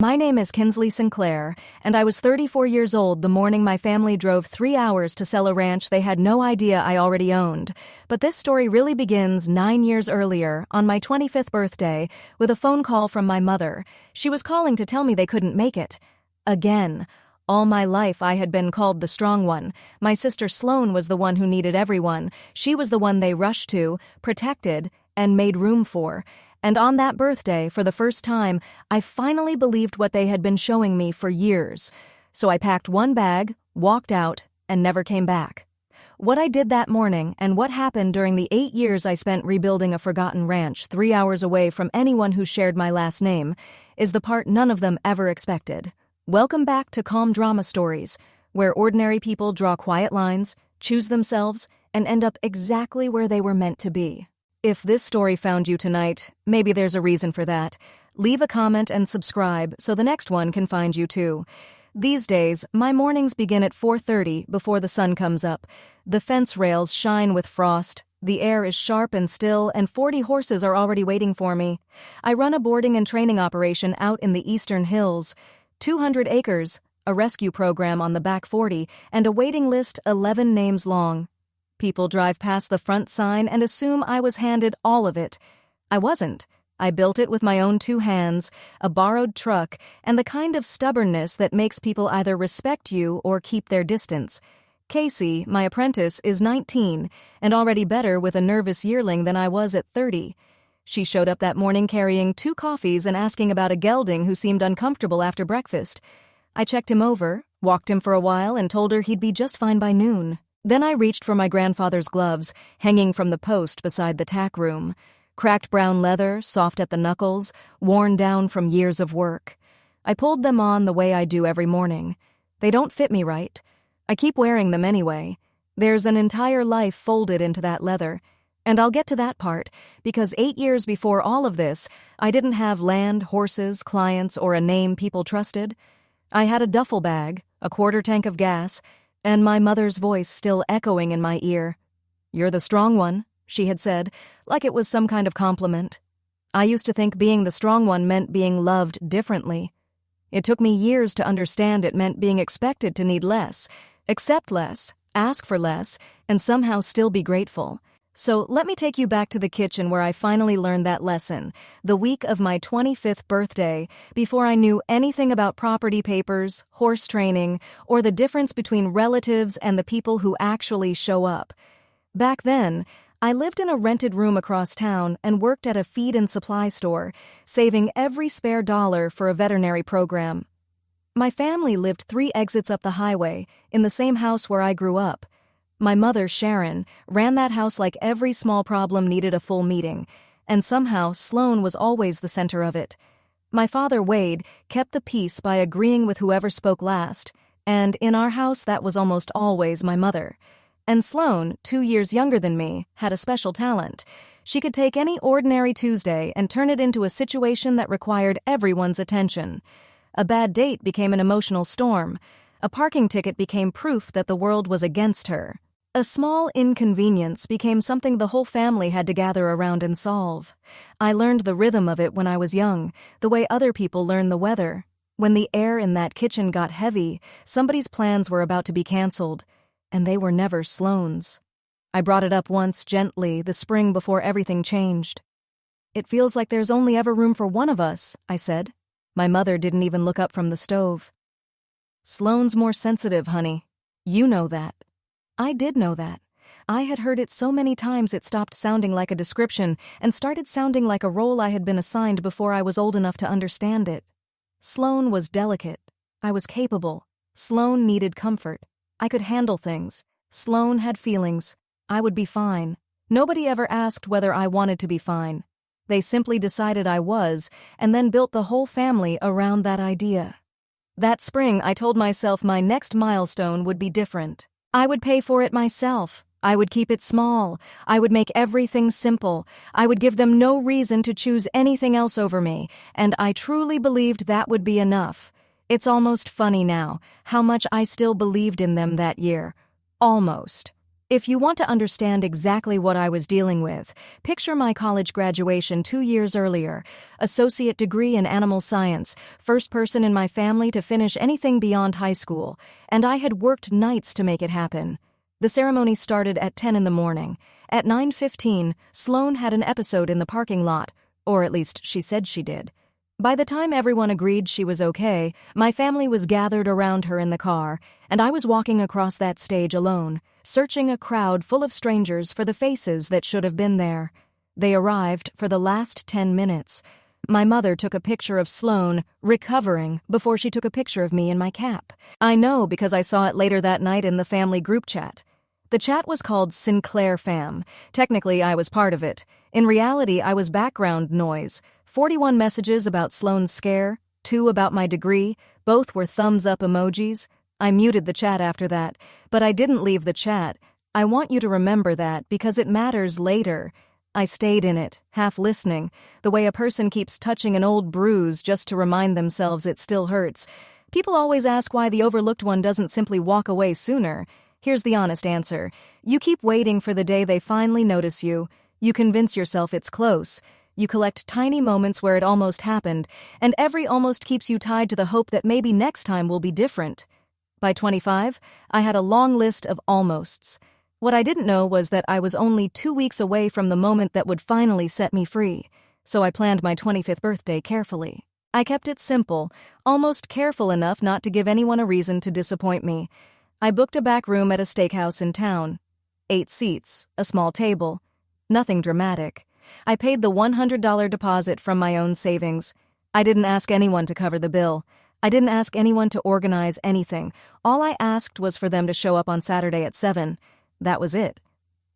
My name is Kinsley Sinclair, and I was 34 years old the morning my family drove 3 hours to sell a ranch they had no idea I already owned. But this story really begins 9 years earlier, on my 25th birthday, with a phone call from my mother. She was calling to tell me they couldn't make it. Again. All my life I had been called the strong one. My sister Sloane was the one who needed everyone. She was the one they rushed to, protected, and made room for. And on that birthday, for the first time, I finally believed what they had been showing me for years. So I packed one bag, walked out, and never came back. What I did that morning and what happened during the 8 years I spent rebuilding a forgotten ranch 3 hours away from anyone who shared my last name is the part none of them ever expected. Welcome back to Calm Drama Stories, where ordinary people draw quiet lines, choose themselves, and end up exactly where they were meant to be. If this story found you tonight, maybe there's a reason for that. Leave a comment and subscribe so the next one can find you too. These days, my mornings begin at 4:30 before the sun comes up. The fence rails shine with frost, the air is sharp and still, and 40 horses are already waiting for me. I run a boarding and training operation out in the eastern hills. 200 acres, a rescue program on the back 40, and a waiting list 11 names long. People drive past the front sign and assume I was handed all of it. I wasn't. I built it with my own 2 hands, a borrowed truck, and the kind of stubbornness that makes people either respect you or keep their distance. Casey, my apprentice, is 19, and already better with a nervous yearling than I was at 30. She showed up that morning carrying 2 coffees and asking about a gelding who seemed uncomfortable after breakfast. I checked him over, walked him for a while, and told her he'd be just fine by noon. Then I reached for my grandfather's gloves, hanging from the post beside the tack room. Cracked brown leather, soft at the knuckles, worn down from years of work. I pulled them on the way I do every morning. They don't fit me right. I keep wearing them anyway. There's an entire life folded into that leather. And I'll get to that part, because 8 years before all of this, I didn't have land, horses, clients, or a name people trusted. I had a duffel bag, a quarter tank of gas, and my mother's voice still echoing in my ear. "You're the strong one," she had said, like it was some kind of compliment. I used to think being the strong one meant being loved differently. It took me years to understand it meant being expected to need less, accept less, ask for less, and somehow still be grateful. So let me take you back to the kitchen where I finally learned that lesson, the week of my 25th birthday, before I knew anything about property papers, horse training, or the difference between relatives and the people who actually show up. Back then, I lived in a rented room across town and worked at a feed and supply store, saving every spare dollar for a veterinary program. My family lived 3 exits up the highway, in the same house where I grew up. My mother, Sharon, ran that house like every small problem needed a full meeting, and somehow Sloane was always the center of it. My father, Wade, kept the peace by agreeing with whoever spoke last, and in our house that was almost always my mother. And Sloane, 2 years younger than me, had a special talent. She could take any ordinary Tuesday and turn it into a situation that required everyone's attention. A bad date became an emotional storm. A parking ticket became proof that the world was against her. A small inconvenience became something the whole family had to gather around and solve. I learned the rhythm of it when I was young, the way other people learn the weather. When the air in that kitchen got heavy, somebody's plans were about to be canceled, and they were never Sloane's. I brought it up once gently, the spring before everything changed. "It feels like there's only ever room for one of us," I said. My mother didn't even look up from the stove. "Sloane's more sensitive, honey. You know that." I did know that. I had heard it so many times it stopped sounding like a description and started sounding like a role I had been assigned before I was old enough to understand it. Sloane was delicate. I was capable. Sloane needed comfort. I could handle things. Sloane had feelings. I would be fine. Nobody ever asked whether I wanted to be fine. They simply decided I was, and then built the whole family around that idea. That spring, I told myself my next milestone would be different. I would pay for it myself. I would keep it small. I would make everything simple. I would give them no reason to choose anything else over me, and I truly believed that would be enough. It's almost funny now, how much I still believed in them that year. Almost. If you want to understand exactly what I was dealing with, picture my college graduation 2 years earlier, associate degree in animal science, first person in my family to finish anything beyond high school, and I had worked nights to make it happen. The ceremony started at 10 in the morning. At 9:15, Sloane had an episode in the parking lot, or at least she said she did. By the time everyone agreed she was okay, my family was gathered around her in the car, and I was walking across that stage alone, searching a crowd full of strangers for the faces that should have been there. They arrived for the last 10 minutes. My mother took a picture of Sloane recovering before she took a picture of me in my cap. I know because I saw it later that night in the family group chat. The chat was called Sinclair Fam. Technically, I was part of it. In reality, I was background noise. 41 messages about Sloane's scare, 2 about my degree, both were thumbs-up emojis. I muted the chat after that, but I didn't leave the chat. I want you to remember that because it matters later. I stayed in it, half listening, the way a person keeps touching an old bruise just to remind themselves it still hurts. People always ask why the overlooked one doesn't simply walk away sooner. Here's the honest answer. You keep waiting for the day they finally notice you. You convince yourself it's close. You collect tiny moments where it almost happened, and every almost keeps you tied to the hope that maybe next time will be different. By 25, I had a long list of almosts. What I didn't know was that I was only 2 weeks away from the moment that would finally set me free, so I planned my 25th birthday carefully. I kept it simple, almost careful enough not to give anyone a reason to disappoint me. I booked a back room at a steakhouse in town. 8 seats, a small table. Nothing dramatic. I paid the $100 deposit from my own savings. I didn't ask anyone to cover the bill. I didn't ask anyone to organize anything. All I asked was for them to show up on Saturday at 7. That was it.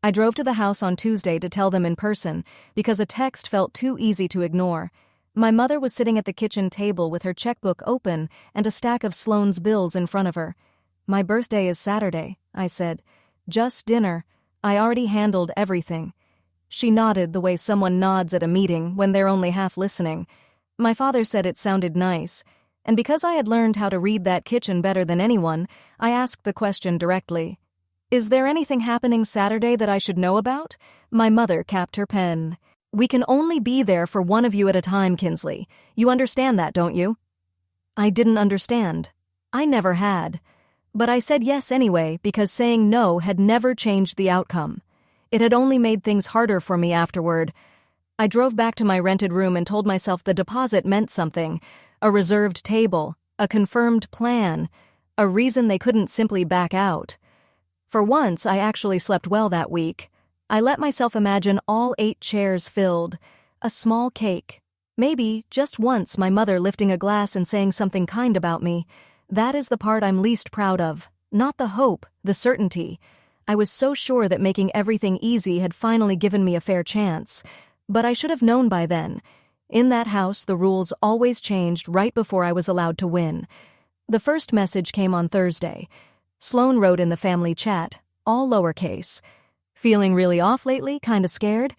I drove to the house on Tuesday to tell them in person, because a text felt too easy to ignore. My mother was sitting at the kitchen table with her checkbook open and a stack of Sloane's bills in front of her. "My birthday is Saturday," I said. "Just dinner. I already handled everything." She nodded the way someone nods at a meeting when they're only half listening. My father said it sounded nice, and because I had learned how to read that kitchen better than anyone, I asked the question directly. "Is there anything happening Saturday that I should know about?" My mother capped her pen. "We can only be there for one of you at a time, Kinsley. You understand that, don't you?" I didn't understand. I never had. But I said yes anyway because saying no had never changed the outcome. It had only made things harder for me afterward. I drove back to my rented room and told myself the deposit meant something. A reserved table, a confirmed plan, a reason they couldn't simply back out. For once, I actually slept well that week. I let myself imagine all 8 chairs filled, a small cake. Maybe, just once, my mother lifting a glass and saying something kind about me. That is the part I'm least proud of. Not the hope, the certainty. I was so sure that making everything easy had finally given me a fair chance. But I should have known by then. In that house, the rules always changed right before I was allowed to win. The first message came on Thursday. Sloane wrote in the family chat, all lowercase. "Feeling really off lately, kinda scared?"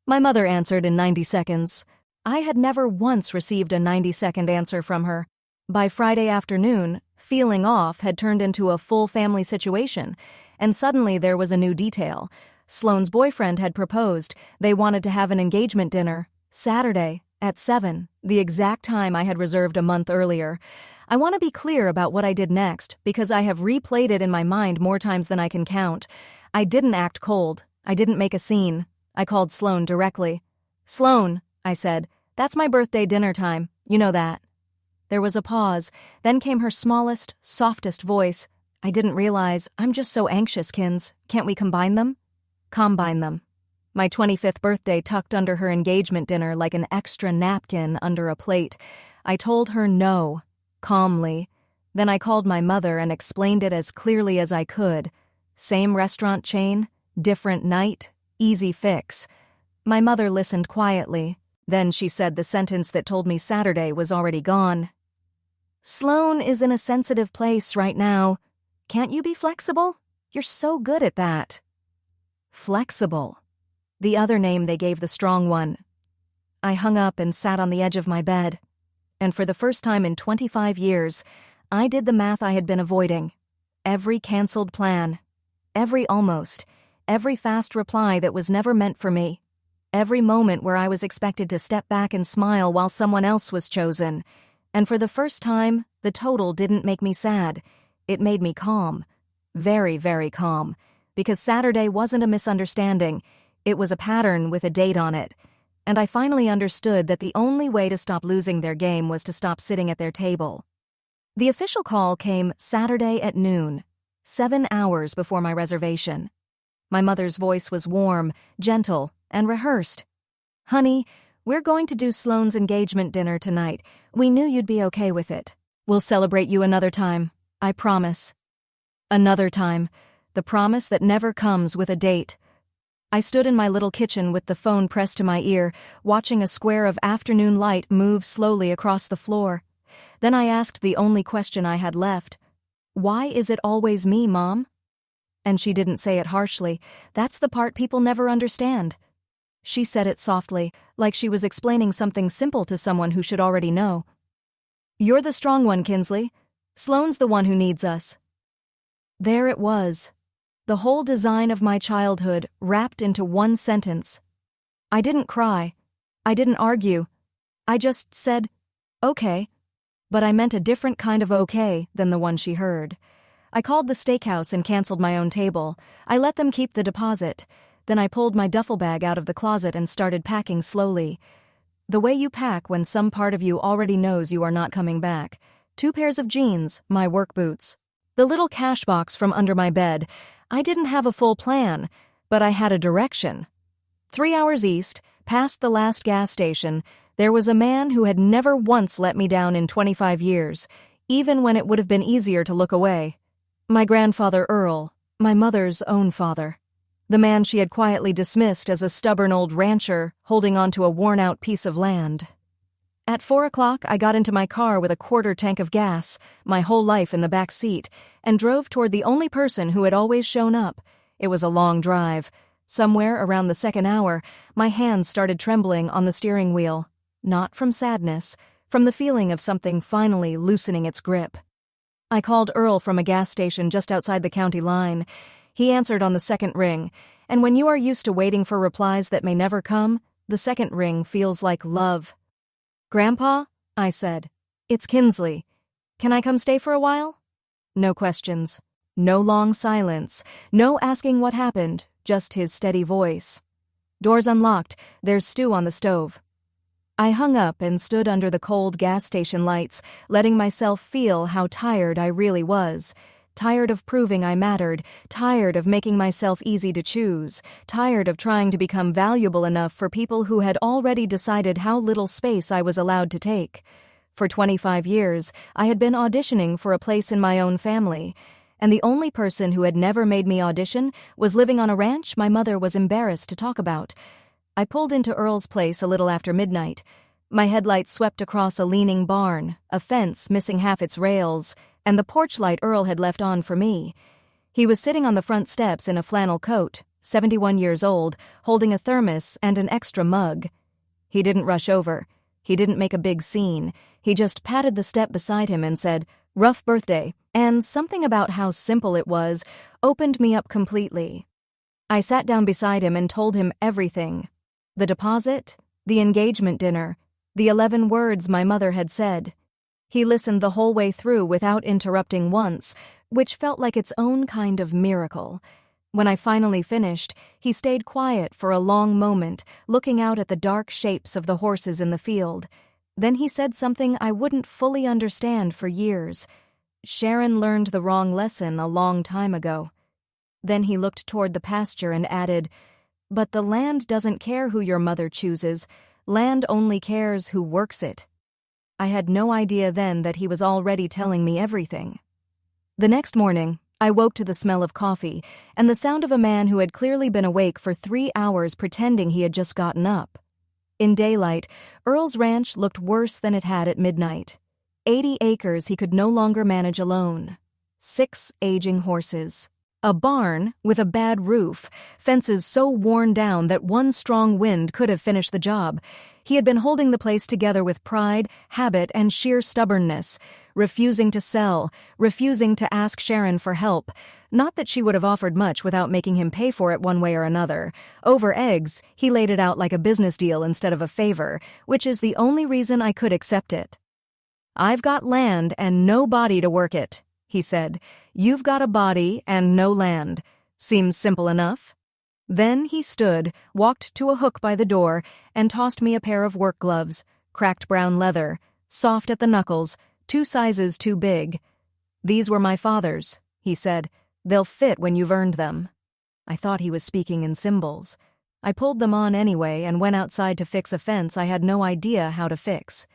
My mother answered in 90 seconds. I had never once received a 90-second answer from her. By Friday afternoon, feeling off had turned into a full family situation, and suddenly there was a new detail. Sloane's boyfriend had proposed. They wanted to have an engagement dinner, Saturday, at 7, the exact time I had reserved a month earlier. I want to be clear about what I did next, because I have replayed it in my mind more times than I can count. I didn't act cold. I didn't make a scene. I called Sloane directly. "Sloane," I said, "that's my birthday dinner time. You know that." There was a pause. Then came her smallest, softest voice. "I didn't realize. I'm just so anxious, Kins. Can't we combine them?" Combine them. My 25th birthday tucked under her engagement dinner like an extra napkin under a plate. I told her no, calmly. Then I called my mother and explained it as clearly as I could. Same restaurant chain, different night, easy fix. My mother listened quietly. Then she said the sentence that told me Saturday was already gone. "Sloane is in a sensitive place right now. Can't you be flexible? You're so good at that." Flexible. The other name they gave the strong one. I hung up and sat on the edge of my bed. And for the first time in 25 years, I did the math I had been avoiding. Every canceled plan. Every almost. Every fast reply that was never meant for me. Every moment where I was expected to step back and smile while someone else was chosen. And for the first time, the total didn't make me sad. It made me calm. Very, very calm. Because Saturday wasn't a misunderstanding. It was a pattern with a date on it. And I finally understood that the only way to stop losing their game was to stop sitting at their table. The official call came Saturday at noon, 7 hours before my reservation. My mother's voice was warm, gentle, and rehearsed. "Honey, we're going to do Sloane's engagement dinner tonight. We knew you'd be okay with it. We'll celebrate you another time. I promise." Another time. The promise that never comes with a date. I stood in my little kitchen with the phone pressed to my ear, watching a square of afternoon light move slowly across the floor. Then I asked the only question I had left. "Why is it always me, Mom?" And she didn't say it harshly. That's the part people never understand. She said it softly, like she was explaining something simple to someone who should already know. "You're the strong one, Kinsley. Sloane's the one who needs us." There it was. The whole design of my childhood wrapped into one sentence. I didn't cry. I didn't argue. I just said, "Okay." But I meant a different kind of okay than the one she heard. I called the steakhouse and canceled my own table. I let them keep the deposit. Then I pulled my duffel bag out of the closet and started packing slowly. The way you pack when some part of you already knows you are not coming back. 2 pairs of jeans, my work boots. The little cash box from under my bed. I didn't have a full plan, but I had a direction. 3 hours east, past the last gas station, there was a man who had never once let me down in 25 years, even when it would have been easier to look away. My grandfather Earl, my mother's own father. The man she had quietly dismissed as a stubborn old rancher holding onto a worn-out piece of land. At 4 o'clock, I got into my car with a quarter tank of gas, my whole life in the back seat, and drove toward the only person who had always shown up. It was a long drive. Somewhere around the second hour, my hands started trembling on the steering wheel. Not from sadness, from the feeling of something finally loosening its grip. I called Earl from a gas station just outside the county line. He answered on the second ring, and when you are used to waiting for replies that may never come, the second ring feels like love. "Grandpa?" I said. "It's Kinsley. Can I come stay for a while?" No questions. No long silence. No asking what happened, just his steady voice. "Doors unlocked. There's stew on the stove." I hung up and stood under the cold gas station lights, letting myself feel how tired I really was. Tired of proving I mattered, tired of making myself easy to choose, tired of trying to become valuable enough for people who had already decided how little space I was allowed to take. For 25 years, I had been auditioning for a place in my own family, and the only person who had never made me audition was living on a ranch my mother was embarrassed to talk about. I pulled into Earl's place a little after midnight. My headlights swept across a leaning barn, a fence missing half its rails, and the porch light Earl had left on for me. He was sitting on the front steps in a flannel coat, 71 years old, holding a thermos and an extra mug. He didn't rush over. He didn't make a big scene. He just patted the step beside him and said, "Rough birthday," and something about how simple it was opened me up completely. I sat down beside him and told him everything. The deposit, the engagement dinner, the 11 words my mother had said. He listened the whole way through without interrupting once, which felt like its own kind of miracle. When I finally finished, he stayed quiet for a long moment, looking out at the dark shapes of the horses in the field. Then he said something I wouldn't fully understand for years. Sharon learned the wrong lesson a long time ago. Then he looked toward the pasture and added, "But the land doesn't care who your mother chooses. Land only cares who works it." I had no idea then that he was already telling me everything. The next morning, I woke to the smell of coffee and the sound of a man who had clearly been awake for 3 hours pretending he had just gotten up. In daylight, Earl's ranch looked worse than it had at midnight. 80 acres he could no longer manage alone. 6 aging horses. A barn with a bad roof, fences so worn down that one strong wind could have finished the job. He had been holding the place together with pride, habit, and sheer stubbornness, refusing to sell, refusing to ask Sharon for help. Not that she would have offered much without making him pay for it one way or another. Over eggs, he laid it out like a business deal instead of a favor, which is the only reason I could accept it. "I've got land and no body to work it," he said. "You've got a body and no land. Seems simple enough." Then he stood, walked to a hook by the door, and tossed me a pair of work gloves, cracked brown leather, soft at the knuckles, 2 sizes too big. "These were my father's," he said. "They'll fit when you've earned them." I thought he was speaking in symbols. I pulled them on anyway and went outside to fix a fence I had no idea how to fix.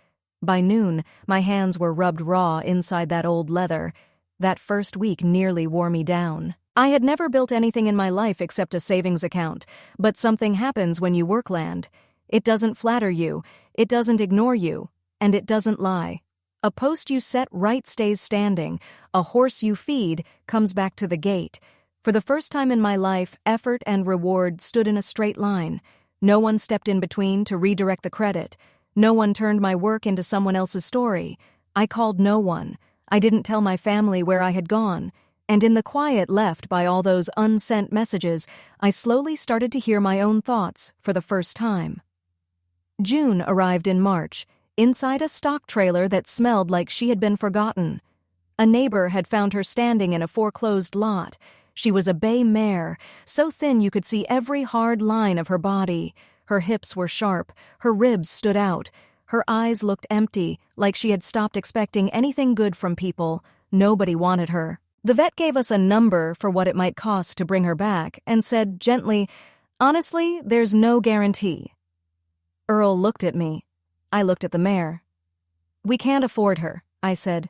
By noon, my hands were rubbed raw inside that old leather. That first week nearly wore me down. I had never built anything in my life except a savings account, but something happens when you work land. It doesn't flatter you, it doesn't ignore you, and it doesn't lie. A post you set right stays standing, a horse you feed comes back to the gate. For the first time in my life, effort and reward stood in a straight line. No one stepped in between to redirect the credit. No one turned my work into someone else's story. I called no one. I didn't tell my family where I had gone. And in the quiet left by all those unsent messages, I slowly started to hear my own thoughts for the first time. June arrived in March, inside a stock trailer that smelled like she had been forgotten. A neighbor had found her standing in a foreclosed lot. She was a bay mare, so thin you could see every hard line of her body. Her hips were sharp, her ribs stood out. Her eyes looked empty, like she had stopped expecting anything good from people. Nobody wanted her. The vet gave us a number for what it might cost to bring her back and said gently, "Honestly, there's no guarantee." Earl looked at me. I looked at the mare. "We can't afford her," I said.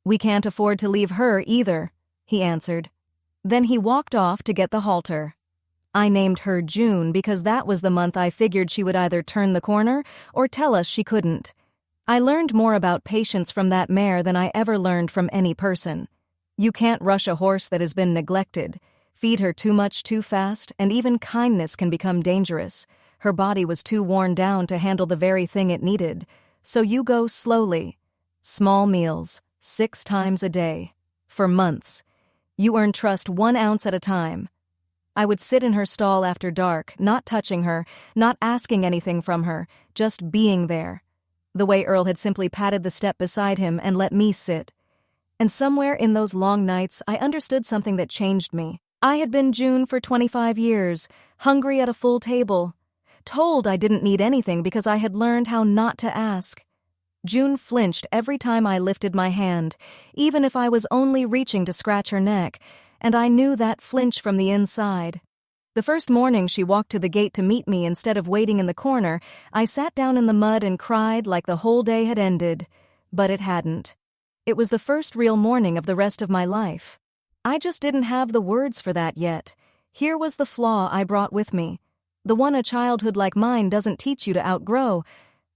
"We can't afford to leave her either," he answered. Then he walked off to get the halter. I named her June because that was the month I figured she would either turn the corner or tell us she couldn't. I learned more about patience from that mare than I ever learned from any person. You can't rush a horse that has been neglected. Feed her too much too fast, and even kindness can become dangerous. Her body was too worn down to handle the very thing it needed. So you go slowly. Small meals, 6 times a day. For months. You earn trust 1 ounce at a time. I would sit in her stall after dark, not touching her, not asking anything from her, just being there. The way Earl had simply patted the step beside him and let me sit. And somewhere in those long nights, I understood something that changed me. I had been June for 25 years, hungry at a full table, told I didn't need anything because I had learned how not to ask. June flinched every time I lifted my hand, even if I was only reaching to scratch her neck, and I knew that flinch from the inside. The first morning she walked to the gate to meet me instead of waiting in the corner, I sat down in the mud and cried like the whole day had ended. But it hadn't. It was the first real morning of the rest of my life. I just didn't have the words for that yet. Here was the flaw I brought with me. The one a childhood like mine doesn't teach you to outgrow.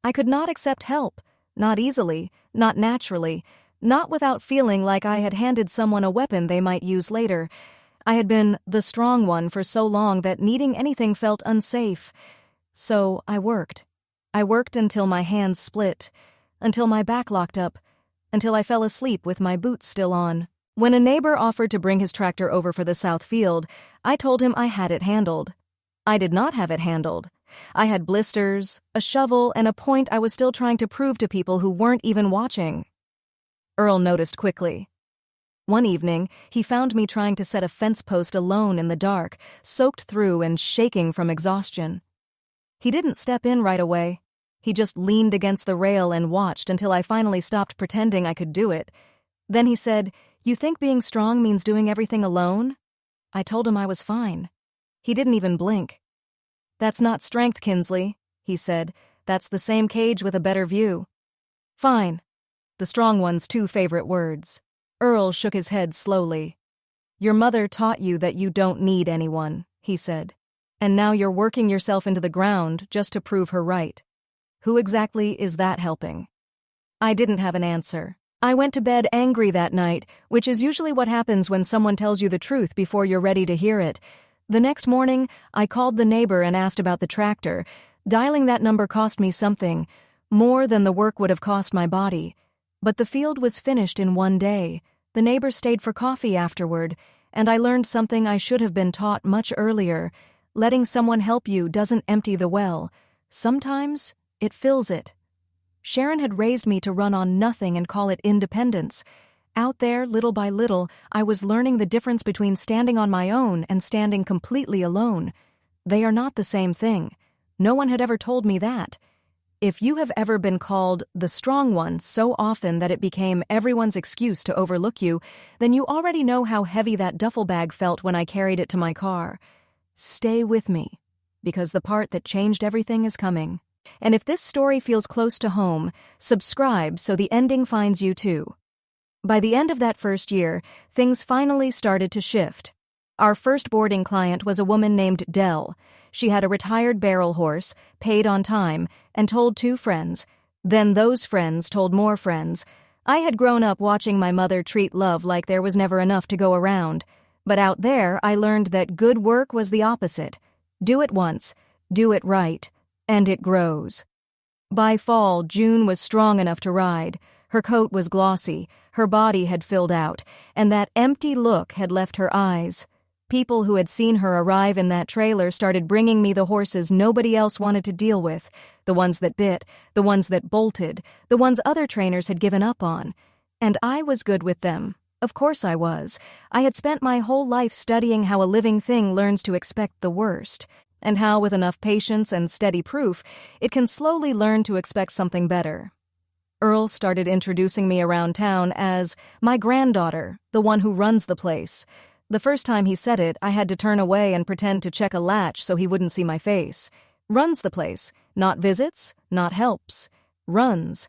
I could not accept help. Not easily, not naturally, not without feeling like I had handed someone a weapon they might use later. I had been the strong one for so long that needing anything felt unsafe. So I worked. I worked until my hands split, until my back locked up, until I fell asleep with my boots still on. When a neighbor offered to bring his tractor over for the south field, I told him I had it handled. I did not have it handled. I had blisters, a shovel, and a point I was still trying to prove to people who weren't even watching. Earl noticed quickly. One evening, he found me trying to set a fence post alone in the dark, soaked through and shaking from exhaustion. He didn't step in right away. He just leaned against the rail and watched until I finally stopped pretending I could do it. Then he said, "You think being strong means doing everything alone?" I told him I was fine. He didn't even blink. "That's not strength, Kinsley," he said. "That's the same cage with a better view." "Fine." The strong one's 2 favorite words. Earl shook his head slowly. "Your mother taught you that you don't need anyone," he said. "And now you're working yourself into the ground just to prove her right. Who exactly is that helping?" I didn't have an answer. I went to bed angry that night, which is usually what happens when someone tells you the truth before you're ready to hear it. The next morning, I called the neighbor and asked about the tractor. Dialing that number cost me something, more than the work would have cost my body. But the field was finished in one day. The neighbor stayed for coffee afterward, and I learned something I should have been taught much earlier. Letting someone help you doesn't empty the well. Sometimes it fills it. Sharon had raised me to run on nothing and call it independence. Out there, little by little, I was learning the difference between standing on my own and standing completely alone. They are not the same thing. No one had ever told me that. If you have ever been called the strong one so often that it became everyone's excuse to overlook you, then you already know how heavy that duffel bag felt when I carried it to my car. Stay with me, because the part that changed everything is coming. And if this story feels close to home, subscribe so the ending finds you too. By the end of that first year, things finally started to shift. Our first boarding client was a woman named Dell. She had a retired barrel horse, paid on time, and told 2 friends. Then those friends told more friends. I had grown up watching my mother treat love like there was never enough to go around. But out there, I learned that good work was the opposite. Do it once, do it right, and it grows. By fall, June was strong enough to ride. Her coat was glossy, her body had filled out, and that empty look had left her eyes. People who had seen her arrive in that trailer started bringing me the horses nobody else wanted to deal with, the ones that bit, the ones that bolted, the ones other trainers had given up on. And I was good with them. Of course I was. I had spent my whole life studying how a living thing learns to expect the worst, and how, with enough patience and steady proof, it can slowly learn to expect something better. Earl started introducing me around town as my granddaughter, the one who runs the place. The first time he said it, I had to turn away and pretend to check a latch so he wouldn't see my face. Runs the place. Not visits, not helps. Runs.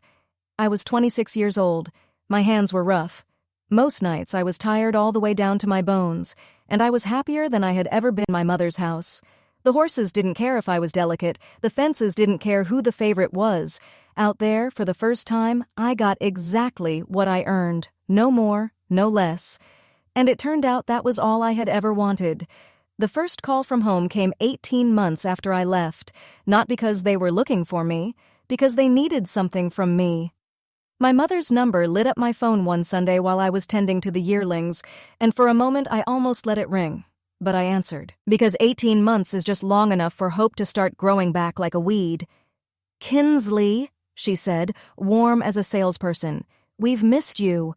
I was 26 years old. My hands were rough. Most nights I was tired all the way down to my bones, and I was happier than I had ever been in my mother's house. The horses didn't care if I was delicate. The fences didn't care who the favorite was. Out there, for the first time, I got exactly what I earned. No more, no less. And it turned out that was all I had ever wanted. The first call from home came 18 months after I left, not because they were looking for me, because they needed something from me. My mother's number lit up my phone one Sunday while I was tending to the yearlings, and for a moment I almost let it ring. But I answered, because 18 months is just long enough for hope to start growing back like a weed. "Kinsley," she said, warm as a salesperson, "we've missed you."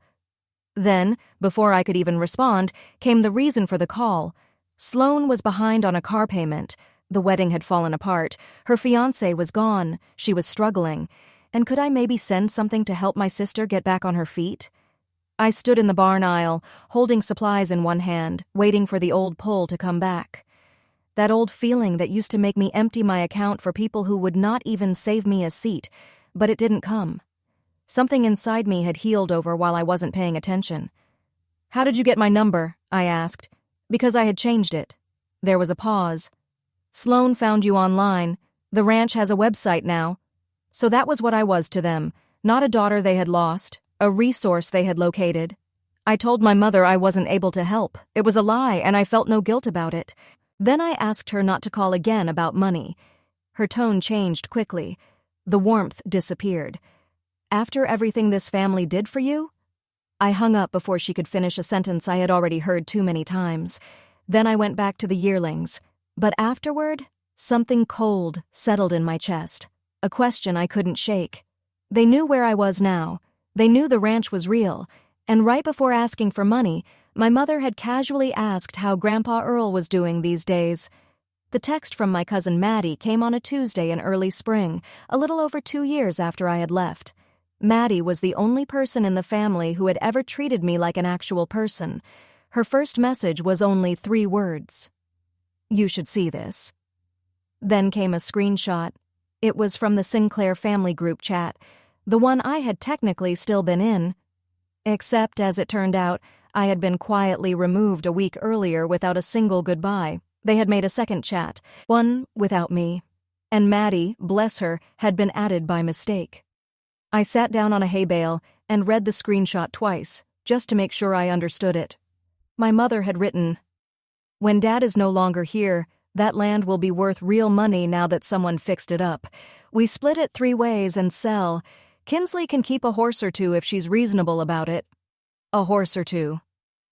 Then, before I could even respond, came the reason for the call. Sloane was behind on a car payment. The wedding had fallen apart. Her fiancé was gone. She was struggling. And could I maybe send something to help my sister get back on her feet? I stood in the barn aisle, holding supplies in one hand, waiting for the old pull to come back. That old feeling that used to make me empty my account for people who would not even save me a seat, but it didn't come. Something inside me had healed over while I wasn't paying attention. "How did you get my number?" I asked. "Because I had changed it." There was a pause. "Sloane found you online. The ranch has a website now." So that was what I was to them, not a daughter they had lost, a resource they had located. I told my mother I wasn't able to help. It was a lie, and I felt no guilt about it. Then I asked her not to call again about money. Her tone changed quickly. The warmth disappeared. "After everything this family did for you?" I hung up before she could finish a sentence I had already heard too many times. Then I went back to the yearlings. But afterward, something cold settled in my chest. A question I couldn't shake. They knew where I was now. They knew the ranch was real. And right before asking for money, my mother had casually asked how Grandpa Earl was doing these days. The text from my cousin Maddie came on a Tuesday in early spring, a little over 2 years after I had left. Maddie was the only person in the family who had ever treated me like an actual person. Her first message was only 3 words. "You should see this." Then came a screenshot. It was from the Sinclair family group chat, the one I had technically still been in. Except, as it turned out, I had been quietly removed a week earlier without a single goodbye. They had made a second chat, one without me. And Maddie, bless her, had been added by mistake. I sat down on a hay bale and read the screenshot twice, just to make sure I understood it. My mother had written, "When Dad is no longer here, That land will be worth real money now that someone fixed it up. We split it 3 ways and sell. Kinsley can keep a horse or two if she's reasonable about it. A horse or two.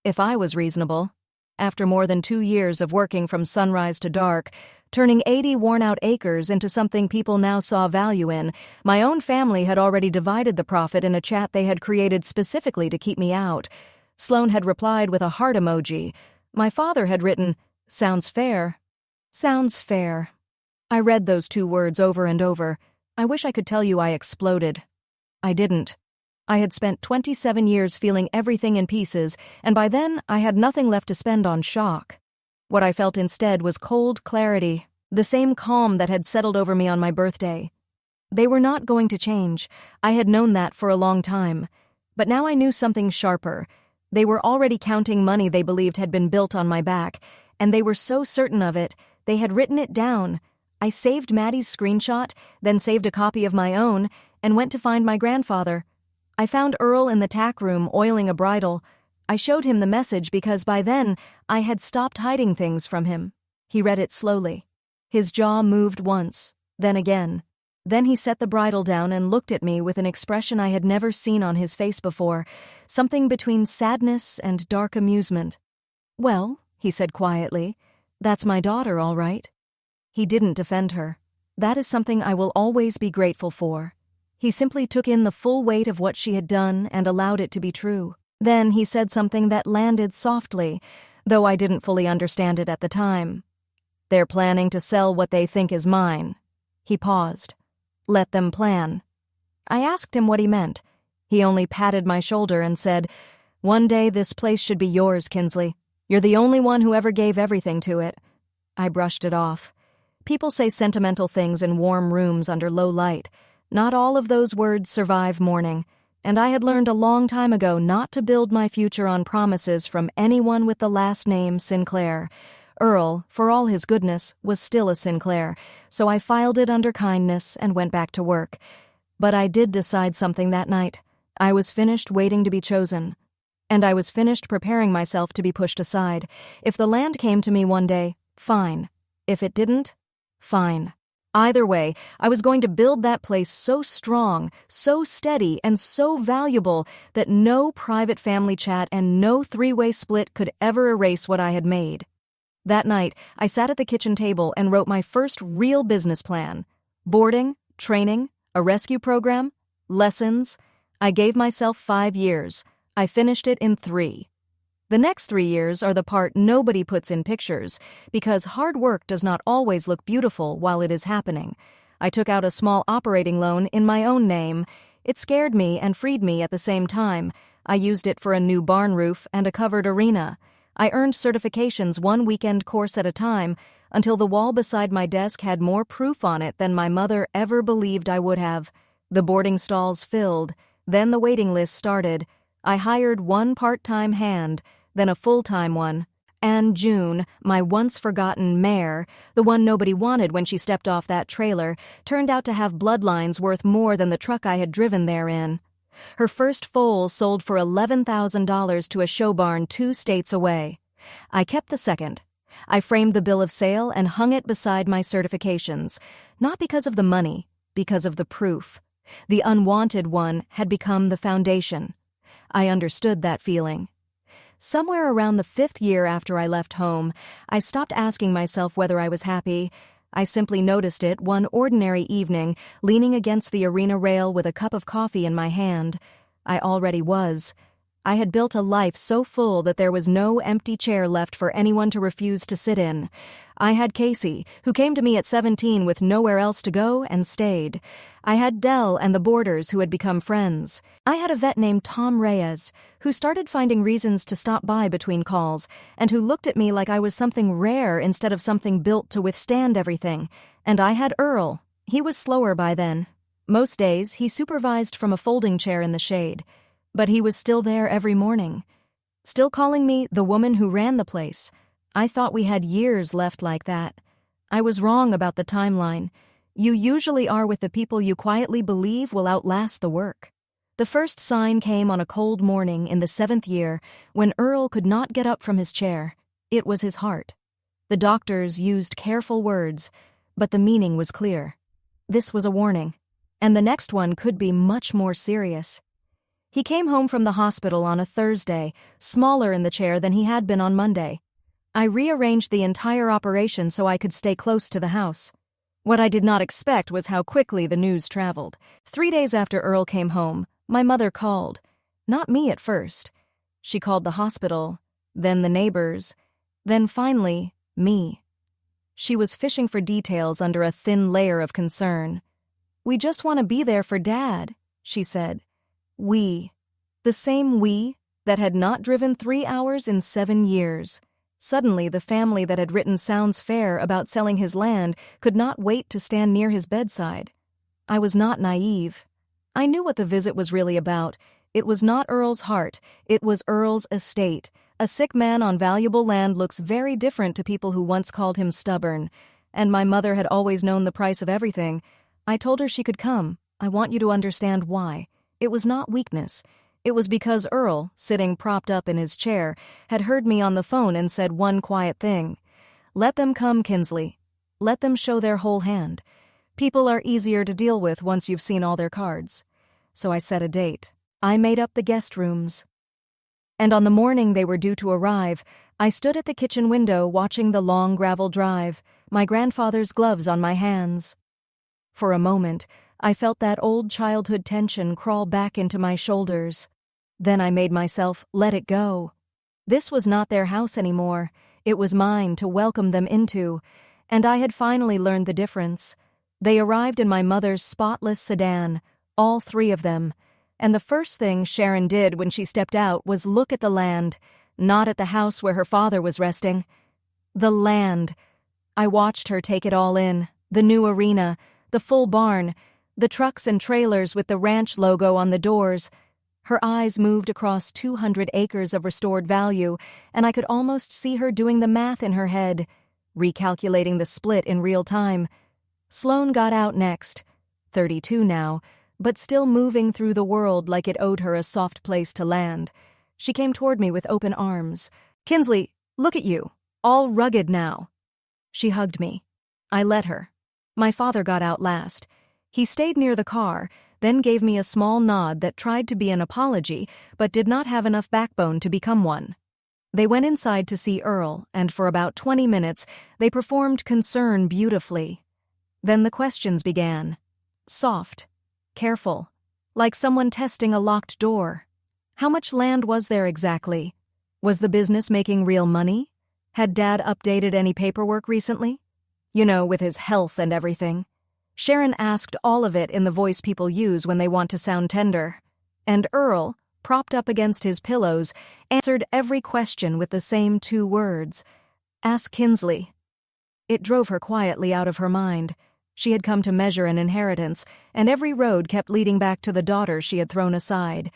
If I was reasonable. After more than 2 years of working from sunrise to dark, turning 80 worn-out acres into something people now saw value in, my own family had already divided the profit in a chat they had created specifically to keep me out. Sloan had replied with a heart emoji. My father had written, "Sounds fair." Sounds fair. I read those 2 words over and over. I wish I could tell you I exploded. I didn't. I had spent 27 years feeling everything in pieces, and by then I had nothing left to spend on shock. What I felt instead was cold clarity, the same calm that had settled over me on my birthday. They were not going to change. I had known that for a long time. But now I knew something sharper. They were already counting money they believed had been built on my back, and they were so certain of it, they had written it down. I saved Maddie's screenshot, then saved a copy of my own, and went to find my grandfather. I found Earl in the tack room oiling a bridle. I showed him the message because by then I had stopped hiding things from him. He read it slowly. His jaw moved once, then again. Then he set the bridle down and looked at me with an expression I had never seen on his face before, something between sadness and dark amusement. "Well," he said quietly, "that's my daughter, all right." He didn't defend her. That is something I will always be grateful for. He simply took in the full weight of what she had done and allowed it to be true. Then he said something that landed softly, though I didn't fully understand it at the time. "They're planning to sell what they think is mine." He paused. "Let them plan." I asked him what he meant. He only patted my shoulder and said, "One day this place should be yours, Kinsley. You're the only one who ever gave everything to it." I brushed it off. People say sentimental things in warm rooms under low light. Not all of those words survive morning, and I had learned a long time ago not to build my future on promises from anyone with the last name Sinclair. Earl, for all his goodness, was still a Sinclair, so I filed it under kindness and went back to work. But I did decide something that night. I was finished waiting to be chosen. And I was finished preparing myself to be pushed aside. If the land came to me one day, fine. If it didn't, fine. Either way, I was going to build that place so strong, so steady, and so valuable that no private family chat and no 3-way split could ever erase what I had made. That night, I sat at the kitchen table and wrote my first real business plan. Boarding, training, a rescue program, lessons. I gave myself 5 years. I finished it in 3. The next 3 years are the part nobody puts in pictures, because hard work does not always look beautiful while it is happening. I took out a small operating loan in my own name. It scared me and freed me at the same time. I used it for a new barn roof and a covered arena. I earned certifications 1 weekend course at a time until the wall beside my desk had more proof on it than my mother ever believed I would have. The boarding stalls filled. Then the waiting list started. I hired 1 part-time hand, then a full-time one. And June, my once-forgotten mare, the one nobody wanted when she stepped off that trailer, turned out to have bloodlines worth more than the truck I had driven there in. Her first foal sold for $11,000 to a show barn 2 states away. I kept the second. I framed the bill of sale and hung it beside my certifications, not because of the money, because of the proof. The unwanted one had become the foundation. I understood that feeling. Somewhere around the 5th year after I left home, I stopped asking myself whether I was happy. I simply noticed it one ordinary evening, leaning against the arena rail with a cup of coffee in my hand. I already was. I had built a life so full that there was no empty chair left for anyone to refuse to sit in. I had Casey, who came to me at 17 with nowhere else to go and stayed. I had Dell and the boarders who had become friends. I had a vet named Tom Reyes, who started finding reasons to stop by between calls, and who looked at me like I was something rare instead of something built to withstand everything. And I had Earl. He was slower by then. Most days, he supervised from a folding chair in the shade. But he was still there every morning. Still calling me the woman who ran the place. I thought we had years left like that. I was wrong about the timeline. You usually are with the people you quietly believe will outlast the work. The first sign came on a cold morning in the 7th year when Earl could not get up from his chair. It was his heart. The doctors used careful words, but the meaning was clear. This was a warning, and the next one could be much more serious. He came home from the hospital on a Thursday, smaller in the chair than he had been on Monday. I rearranged the entire operation so I could stay close to the house. What I did not expect was how quickly the news traveled. 3 days after Earl came home, my mother called. Not me at first. She called the hospital, then the neighbors, then finally, me. She was fishing for details under a thin layer of concern. "We just want to be there for Dad," she said. We. The same we that had not driven 3 hours in 7 years. Suddenly, the family that had written Sounds Fair about selling his land could not wait to stand near his bedside. I was not naive. I knew what the visit was really about. It was not Earl's heart, it was Earl's estate. A sick man on valuable land looks very different to people who once called him stubborn. And my mother had always known the price of everything. I told her she could come. I want you to understand why. It was not weakness. It was because Earl, sitting propped up in his chair, had heard me on the phone and said one quiet thing. "Let them come, Kinsley. Let them show their whole hand. People are easier to deal with once you've seen all their cards." So I set a date. I made up the guest rooms. And on the morning they were due to arrive, I stood at the kitchen window watching the long gravel drive, my grandfather's gloves on my hands. For a moment, I felt that old childhood tension crawl back into my shoulders. Then I made myself let it go. This was not their house anymore. It was mine to welcome them into, and I had finally learned the difference. They arrived in my mother's spotless sedan, all 3 of them, and the first thing Sharon did when she stepped out was look at the land, not at the house where her father was resting. The land. I watched her take it all in, the new arena, the full barn, the trucks and trailers with the ranch logo on the doors. Her eyes moved across 200 acres of restored value, and I could almost see her doing the math in her head, recalculating the split in real time. Sloane got out next, 32 now, but still moving through the world like it owed her a soft place to land. She came toward me with open arms. "Kinsley, look at you, all rugged now." She hugged me. I let her. My father got out last. He stayed near the car, then gave me a small nod that tried to be an apology, but did not have enough backbone to become one. They went inside to see Earl, and for about 20 minutes, they performed concern beautifully. Then the questions began. Soft, careful, like someone testing a locked door. How much land was there exactly? Was the business making real money? Had Dad updated any paperwork recently? You know, with his health and everything. Sharon asked all of it in the voice people use when they want to sound tender. And Earl, propped up against his pillows, answered every question with the same 2 words. "Ask Kinsley." It drove her quietly out of her mind. She had come to measure an inheritance, and every road kept leading back to the daughter she had thrown aside.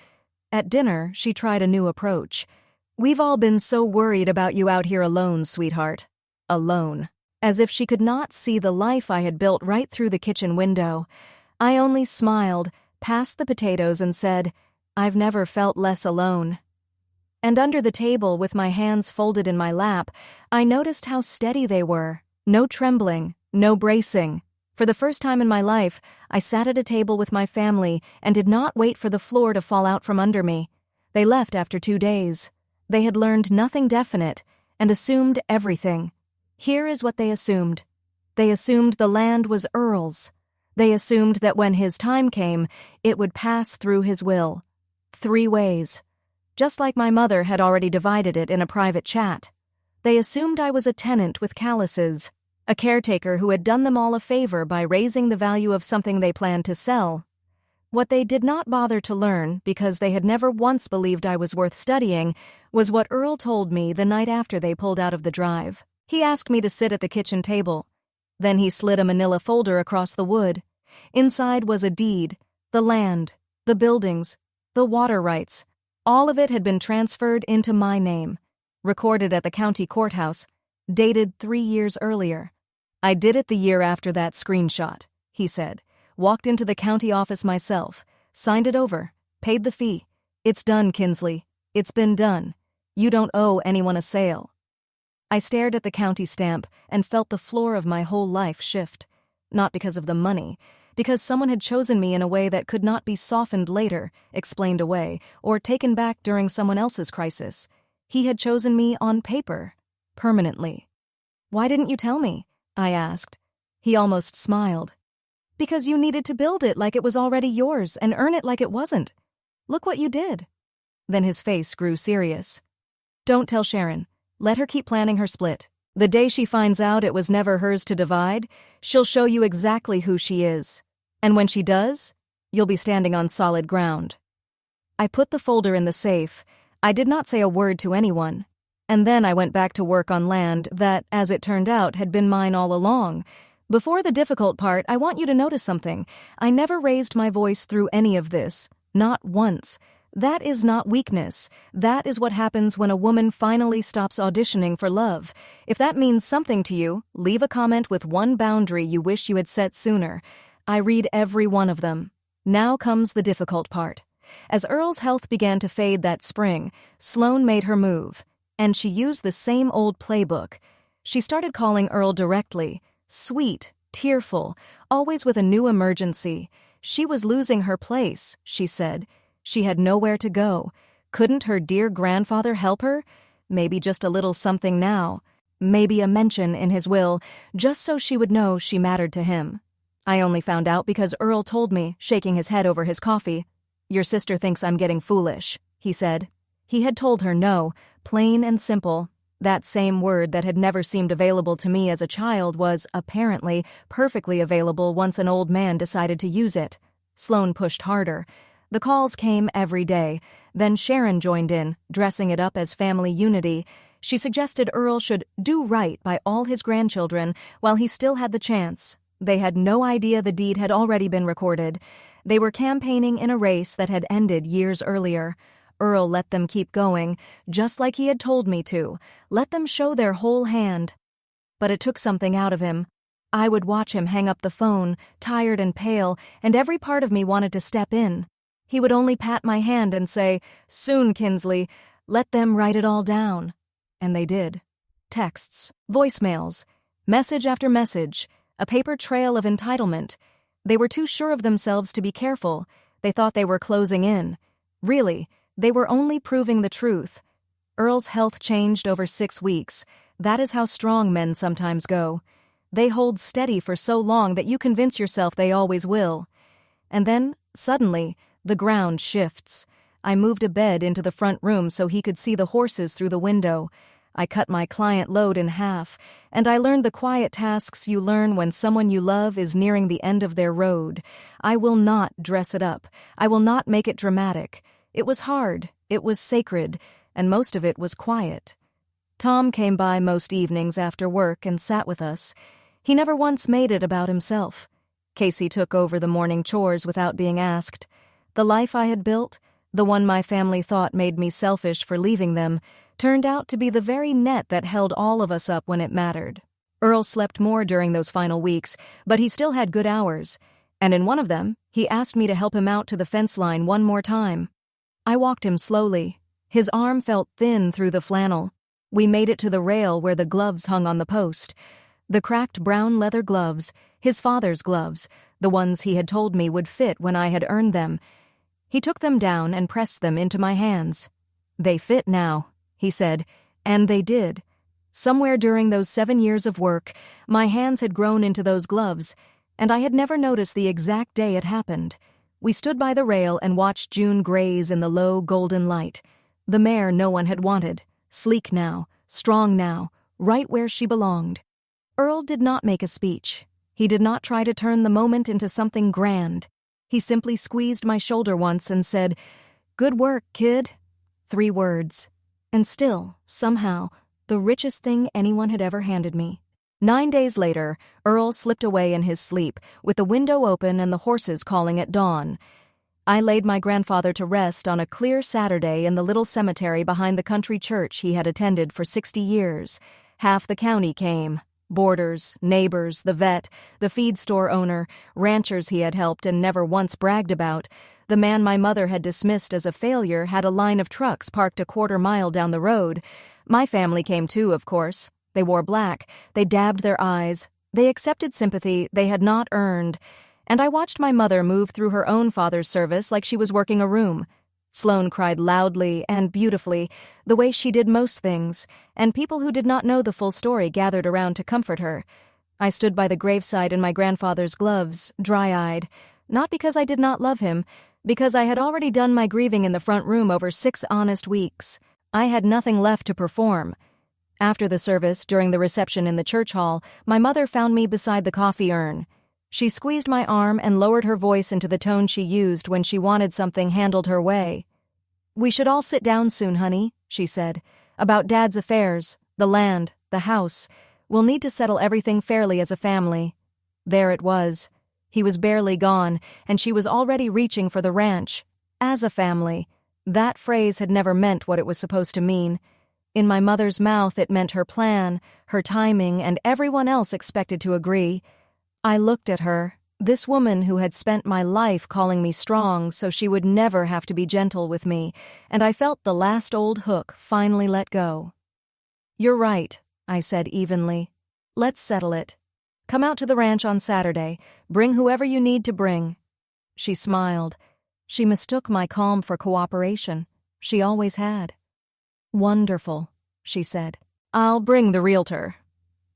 At dinner, she tried a new approach. "We've all been so worried about you out here alone, sweetheart." Alone. As if she could not see the life I had built right through the kitchen window. I only smiled, passed the potatoes, and said, "I've never felt less alone." And under the table, with my hands folded in my lap, I noticed how steady they were. No trembling, no bracing. For the first time in my life, I sat at a table with my family and did not wait for the floor to fall out from under me. They left after 2 days. They had learned nothing definite and assumed everything. Here is what they assumed. They assumed the land was Earl's. They assumed that when his time came, it would pass through his will. 3 ways. Just like my mother had already divided it in a private chat. They assumed I was a tenant with calluses, a caretaker who had done them all a favor by raising the value of something they planned to sell. What they did not bother to learn, because they had never once believed I was worth studying, was what Earl told me the night after they pulled out of the drive. He asked me to sit at the kitchen table. Then he slid a manila folder across the wood. Inside was a deed, the land, the buildings, the water rights. All of it had been transferred into my name, recorded at the county courthouse, dated 3 years earlier. "I did it the year after that screenshot," he said. "Walked into the county office myself, signed it over, paid the fee. It's done, Kinsley. It's been done. You don't owe anyone a sale." I stared at the county stamp and felt the floor of my whole life shift. Not because of the money, because someone had chosen me in a way that could not be softened later, explained away, or taken back during someone else's crisis. He had chosen me on paper, permanently. "Why didn't you tell me?" I asked. He almost smiled. "Because you needed to build it like it was already yours and earn it like it wasn't. Look what you did." Then his face grew serious. "Don't tell Sharon. Let her keep planning her split. The day she finds out it was never hers to divide, she'll show you exactly who she is. And when she does, you'll be standing on solid ground." I put the folder in the safe. I did not say a word to anyone. And then I went back to work on land that, as it turned out, had been mine all along. Before the difficult part, I want you to notice something. I never raised my voice through any of this. Not once. That is not weakness. That is what happens when a woman finally stops auditioning for love. If that means something to you, leave a comment with one boundary you wish you had set sooner. I read every one of them. Now comes the difficult part. As Earl's health began to fade that spring, Sloane made her move, and she used the same old playbook. She started calling Earl directly, sweet, tearful, always with a new emergency. She was losing her place, she said. She had nowhere to go. Couldn't her dear grandfather help her? Maybe just a little something now. Maybe a mention in his will, just so she would know she mattered to him. I only found out because Earl told me, shaking his head over his coffee. "Your sister thinks I'm getting foolish," he said. He had told her no, plain and simple. That same word that had never seemed available to me as a child was, apparently, perfectly available once an old man decided to use it. Sloane pushed harder. The calls came every day. Then Sharon joined in, dressing it up as family unity. She suggested Earl should do right by all his grandchildren while he still had the chance. They had no idea the deed had already been recorded. They were campaigning in a race that had ended years earlier. Earl let them keep going, just like he had told me to. Let them show their whole hand. But it took something out of him. I would watch him hang up the phone, tired and pale, and every part of me wanted to step in. He would only pat my hand and say, "Soon, Kinsley, let them write it all down." And they did. Texts, voicemails, message after message, a paper trail of entitlement. They were too sure of themselves to be careful. They thought they were closing in. Really, they were only proving the truth. Earl's health changed over 6 weeks. That is how strong men sometimes go. They hold steady for so long that you convince yourself they always will. And then, suddenly, the ground shifts. I moved a bed into the front room so he could see the horses through the window. I cut my client load in half, and I learned the quiet tasks you learn when someone you love is nearing the end of their road. I will not dress it up. I will not make it dramatic. It was hard, it was sacred, and most of it was quiet. Tom came by most evenings after work and sat with us. He never once made it about himself. Casey took over the morning chores without being asked. The life I had built, the one my family thought made me selfish for leaving them, turned out to be the very net that held all of us up when it mattered. Earl slept more during those final weeks, but he still had good hours, and in one of them, he asked me to help him out to the fence line one more time. I walked him slowly. His arm felt thin through the flannel. We made it to the rail where the gloves hung on the post. The cracked brown leather gloves, his father's gloves, the ones he had told me would fit when I had earned them. He took them down and pressed them into my hands. "They fit now," he said, and they did. Somewhere during those 7 years of work, my hands had grown into those gloves, and I had never noticed the exact day it happened. We stood by the rail and watched June graze in the low golden light. The mare no one had wanted, sleek now, strong now, right where she belonged. Earl did not make a speech. He did not try to turn the moment into something grand. He simply squeezed my shoulder once and said, "Good work, kid." 3 words. And still, somehow, the richest thing anyone had ever handed me. 9 days later, Earl slipped away in his sleep, with the window open and the horses calling at dawn. I laid my grandfather to rest on a clear Saturday in the little cemetery behind the country church he had attended for 60 years. Half the county came. Boarders, neighbors, the vet, the feed store owner, ranchers he had helped and never once bragged about. The man my mother had dismissed as a failure had a line of trucks parked a 1/4 mile down the road. My family came too, of course. They wore black, they dabbed their eyes, they accepted sympathy they had not earned, and I watched my mother move through her own father's service like she was working a room. Sloane cried loudly and beautifully, the way she did most things, and people who did not know the full story gathered around to comfort her. I stood by the graveside in my grandfather's gloves, dry-eyed, not because I did not love him, because I had already done my grieving in the front room over 6 honest weeks. I had nothing left to perform. After the service, during the reception in the church hall, my mother found me beside the coffee urn. She squeezed my arm and lowered her voice into the tone she used when she wanted something handled her way. "We should all sit down soon, honey," she said. "About Dad's affairs, the land, the house. We'll need to settle everything fairly as a family." There it was. He was barely gone, and she was already reaching for the ranch. As a family. That phrase had never meant what it was supposed to mean. In my mother's mouth it meant her plan, her timing, and everyone else expected to agree. I looked at her, this woman who had spent my life calling me strong so she would never have to be gentle with me, and I felt the last old hook finally let go. "You're right," I said evenly. "Let's settle it. Come out to the ranch on Saturday. Bring whoever you need to bring." She smiled. She mistook my calm for cooperation. She always had. "Wonderful," she said. "I'll bring the realtor."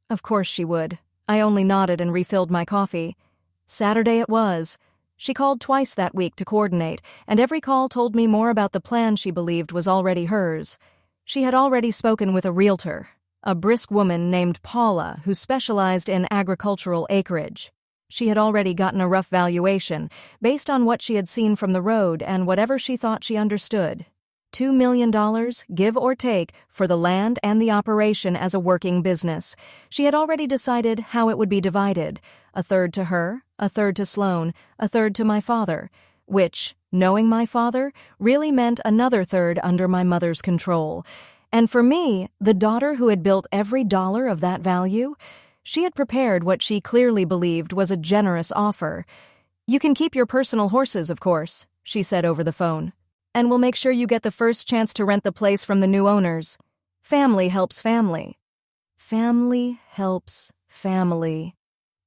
Of course she would. I only nodded and refilled my coffee. Saturday it was. She called twice that week to coordinate, and every call told me more about the plan she believed was already hers. She had already spoken with a realtor, a brisk woman named Paula who specialized in agricultural acreage. She had already gotten a rough valuation, based on what she had seen from the road and whatever she thought she understood. $2 million, give or take, for the land and the operation as a working business. She had already decided how it would be divided, a third to her, a third to Sloane, a third to my father, which, knowing my father, really meant another third under my mother's control. And for me, the daughter who had built every dollar of that value, she had prepared what she clearly believed was a generous offer. "You can keep your personal horses, of course," she said over the phone. "And we'll make sure you get the first chance to rent the place from the new owners. Family helps family." Family helps family.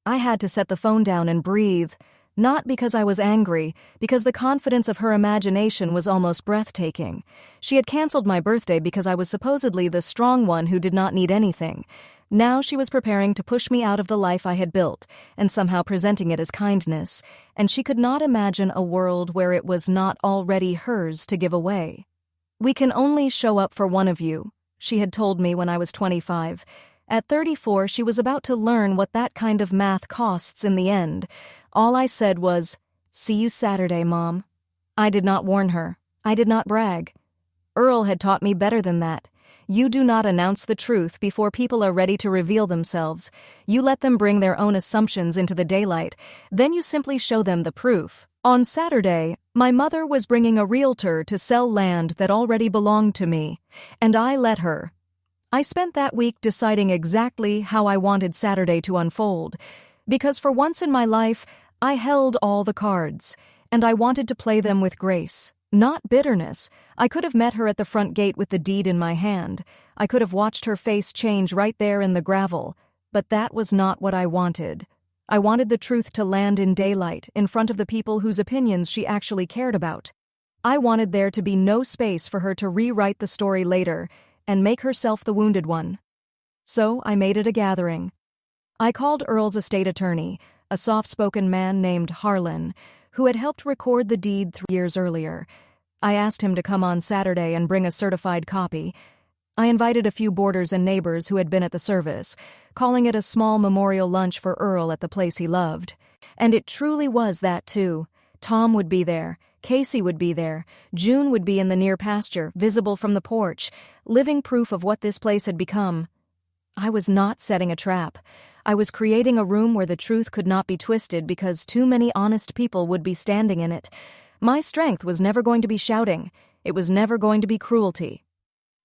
I had to set the phone down and breathe, not because I was angry, because the confidence of her imagination was almost breathtaking. She had canceled my birthday because I was supposedly the strong one who did not need anything. Now she was preparing to push me out of the life I had built, and somehow presenting it as kindness, and she could not imagine a world where it was not already hers to give away. "We can only show up for one of you," she had told me when I was 25. At 34, she was about to learn what that kind of math costs in the end. All I said was, "See you Saturday, Mom." I did not warn her. I did not brag. Earl had taught me better than that. You do not announce the truth before people are ready to reveal themselves. You let them bring their own assumptions into the daylight. Then you simply show them the proof. On Saturday, my mother was bringing a realtor to sell land that already belonged to me, and I let her. I spent that week deciding exactly how I wanted Saturday to unfold, because for once in my life, I held all the cards, and I wanted to play them with grace. Not bitterness. I could have met her at the front gate with the deed in my hand. I could have watched her face change right there in the gravel. But that was not what I wanted. I wanted the truth to land in daylight, in front of the people whose opinions she actually cared about. I wanted there to be no space for her to rewrite the story later and make herself the wounded one. So I made it a gathering. I called Earl's estate attorney, a soft-spoken man named Harlan, who had helped record the deed 3 years earlier. I asked him to come on Saturday and bring a certified copy. I invited a few boarders and neighbors who had been at the service, calling it a small memorial lunch for Earl at the place he loved. And it truly was that, too. Tom would be there. Casey would be there. June would be in the near pasture, visible from the porch, living proof of what this place had become. I was not setting a trap. I was creating a room where the truth could not be twisted because too many honest people would be standing in it. My strength was never going to be shouting. It was never going to be cruelty.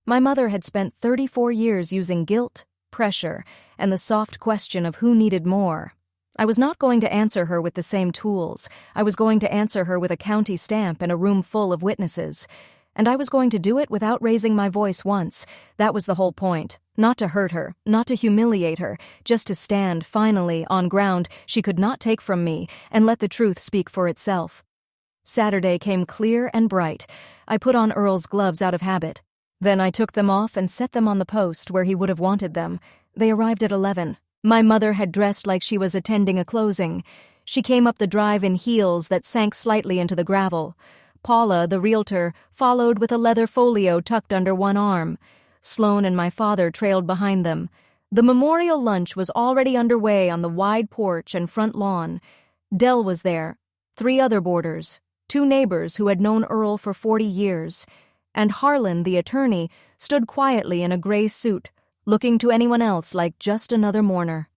My mother had spent 34 years using guilt, pressure, and the soft question of who needed more. I was not going to answer her with the same tools. I was going to answer her with a county stamp and a room full of witnesses. and I was going to do it without raising my voice once. That was the whole point. Not to hurt her, not to humiliate her, just to stand, finally, on ground she could not take from me, and let the truth speak for itself. Saturday came clear and bright. I put on Earl's gloves out of habit. Then I took them off and set them on the post where he would have wanted them. They arrived at 11. My mother had dressed like she was attending a closing. She came up the drive in heels that sank slightly into the gravel. Paula, the realtor, followed with a leather folio tucked under one arm. Sloan and my father trailed behind them. The memorial lunch was already underway on the wide porch and front lawn. Dell was there, 3 other boarders, 2 neighbors who had known Earl for 40 years, and Harlan, the attorney, stood quietly in a gray suit, looking to anyone else like just another mourner.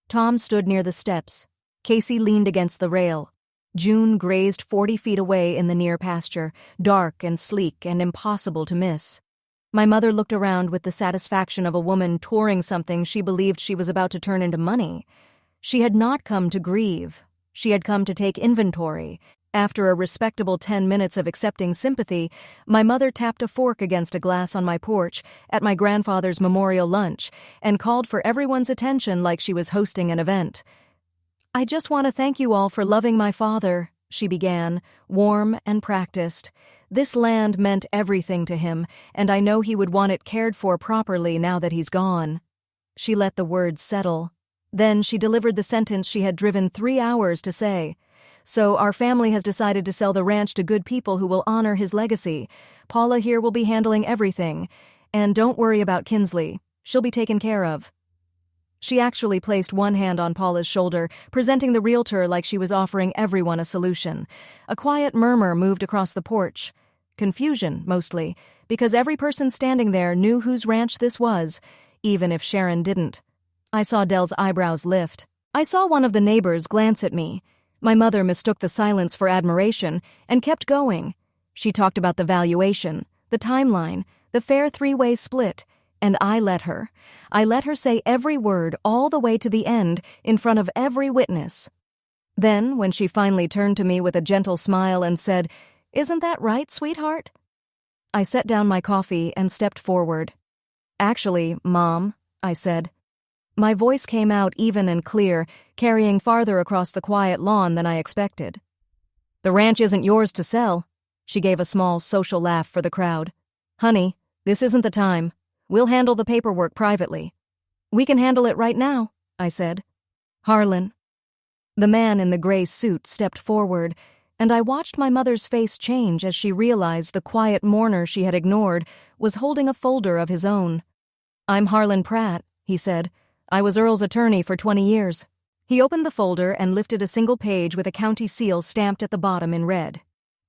Tom stood near the steps. Casey leaned against the rail. June grazed 40 feet away in the near pasture, dark and sleek and impossible to miss. My mother looked around with the satisfaction of a woman touring something she believed she was about to turn into money. She had not come to grieve. She had come to take inventory. After a respectable 10 minutes of accepting sympathy, my mother tapped a fork against a glass on my porch at my grandfather's memorial lunch and called for everyone's attention like she was hosting an event. "I just want to thank you all for loving my father," she began, warm and practiced. This land meant everything to him, and I know he would want it cared for properly now that he's gone. She let the words settle. Then she delivered the sentence she had driven 3 hours to say. "So our family has decided to sell the ranch to good people who will honor his legacy. Paula here will be handling everything. And don't worry about Kinsley. She'll be taken care of." She actually placed one hand on Paula's shoulder, presenting the realtor like she was offering everyone a solution. A quiet murmur moved across the porch. Confusion, mostly, because every person standing there knew whose ranch this was, even if Sharon didn't. I saw Dell's eyebrows lift. I saw one of the neighbors glance at me. My mother mistook the silence for admiration and kept going. She talked about the valuation, the timeline, the fair 3-way split, and I let her. I let her say every word all the way to the end in front of every witness. Then, when she finally turned to me with a gentle smile and said, "Isn't that right, sweetheart?" I set down my coffee and stepped forward. "Actually, Mom," I said. My voice came out even and clear, carrying farther across the quiet lawn than I expected. "The ranch isn't yours to sell." She gave a small social laugh for the crowd. "Honey, this isn't the time. We'll handle the paperwork privately." "We can handle it right now," I said. "Harlan." The man in the gray suit stepped forward, and I watched my mother's face change as she realized the quiet mourner she had ignored was holding a folder of his own. "I'm Harlan Pratt," he said. "I was Earl's attorney for 20 years. He opened the folder and lifted a single page with a county seal stamped at the bottom in red.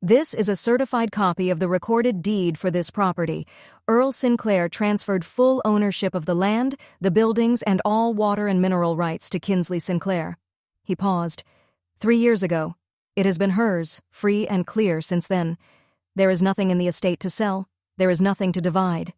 "This is a certified copy of the recorded deed for this property. Earl Sinclair transferred full ownership of the land, the buildings, and all water and mineral rights to Kinsley Sinclair." He paused. 3 years ago. It has been hers, free and clear since then. There is nothing in the estate to sell. There is nothing to divide."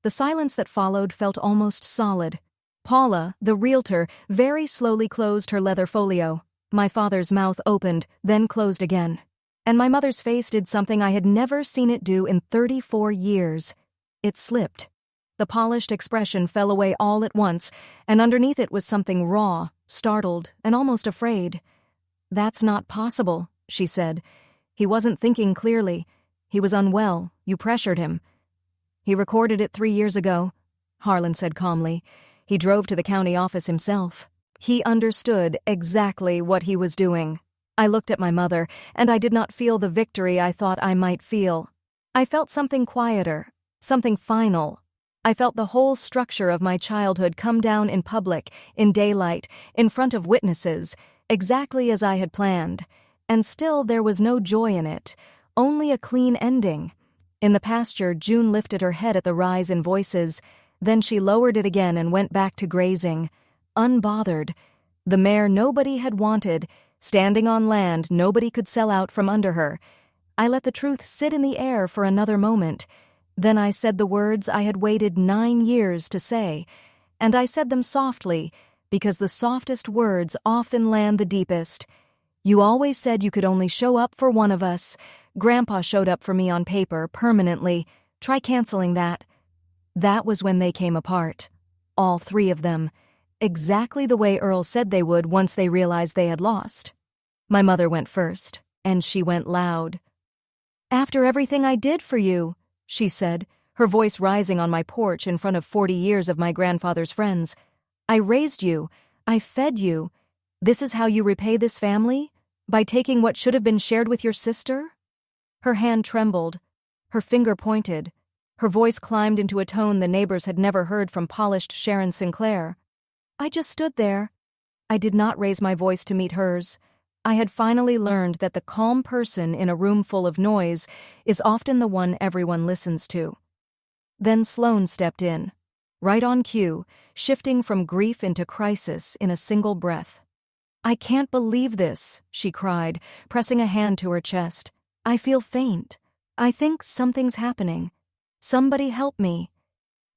The silence that followed felt almost solid. Paula, the realtor, very slowly closed her leather folio. My father's mouth opened, then closed again. And my mother's face did something I had never seen it do in 34 years. It slipped. The polished expression fell away all at once, and underneath it was something raw, startled, and almost afraid. "That's not possible," she said. "He wasn't thinking clearly. He was unwell. You pressured him." "He recorded it 3 years ago," Harlan said calmly. "He drove to the county office himself. He understood exactly what he was doing." I looked at my mother, and I did not feel the victory I thought I might feel. I felt something quieter, something final. I felt the whole structure of my childhood come down in public, in daylight, in front of witnesses, exactly as I had planned. And still there was no joy in it, only a clean ending. In the pasture, June lifted her head at the rise in voices. Then she lowered it again and went back to grazing, unbothered. The mare nobody had wanted, standing on land nobody could sell out from under her. I let the truth sit in the air for another moment. Then I said the words I had waited 9 years to say, and I said them softly, because the softest words often land the deepest. You always said you could only show up for one of us. Grandpa showed up for me on paper, permanently. Try canceling that. That was when they came apart. All three of them. Exactly the way Earl said they would once they realized they had lost. My mother went first, and she went loud. "After everything I did for you," she said, her voice rising on my porch in front of 40 years of my grandfather's friends. "I raised you. I fed you. This is how you repay this family? By taking what should have been shared with your sister?" Her hand trembled. Her finger pointed. Her voice climbed into a tone the neighbors had never heard from polished Sharon Sinclair. I just stood there. I did not raise my voice to meet hers. I had finally learned that the calm person in a room full of noise is often the one everyone listens to. Then Sloane stepped in, right on cue, shifting from grief into crisis in a single breath. "I can't believe this," she cried, pressing a hand to her chest. "I feel faint. I think something's happening. Somebody help me."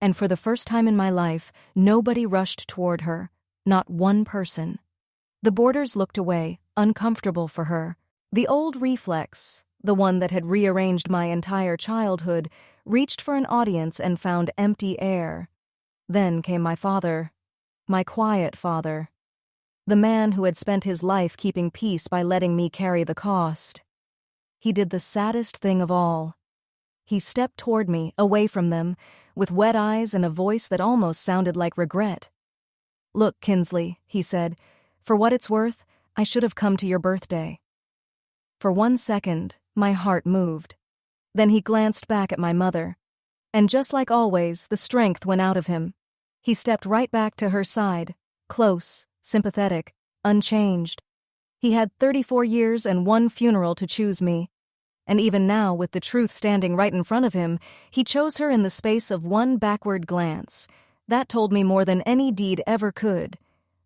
And for the first time in my life, nobody rushed toward her, not one person. The boarders looked away, uncomfortable for her. The old reflex, the one that had rearranged my entire childhood, reached for an audience and found empty air. Then came my father, my quiet father, the man who had spent his life keeping peace by letting me carry the cost. He did the saddest thing of all. He stepped toward me, away from them, with wet eyes and a voice that almost sounded like regret. "Look, Kinsley," he said, "for what it's worth, I should have come to your birthday." For 1 second, my heart moved. Then he glanced back at my mother. And just like always, the strength went out of him. He stepped right back to her side, close, sympathetic, unchanged. He had 34 years and 1 funeral to choose me. And even now, with the truth standing right in front of him, he chose her in the space of 1 backward glance. That told me more than any deed ever could.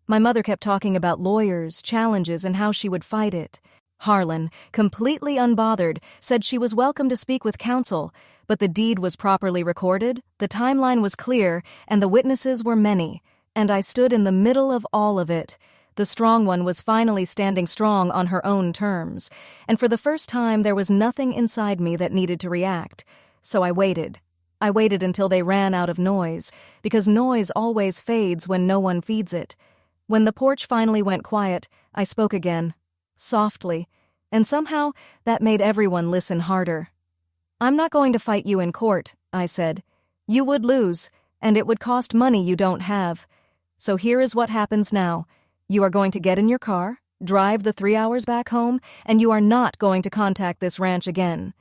My mother kept talking about lawyers, challenges, and how she would fight it. Harlan, completely unbothered, said she was welcome to speak with counsel, but the deed was properly recorded, the timeline was clear, and the witnesses were many, and I stood in the middle of all of it. The strong one was finally standing strong on her own terms, and for the first time there was nothing inside me that needed to react. So I waited. I waited until they ran out of noise, because noise always fades when no one feeds it. When the porch finally went quiet, I spoke again, softly, and somehow that made everyone listen harder. "I'm not going to fight you in court," I said. "You would lose, and it would cost money you don't have. So here is what happens now. You are going to get in your car, drive the 3 hours back home, and you are not going to contact this ranch again."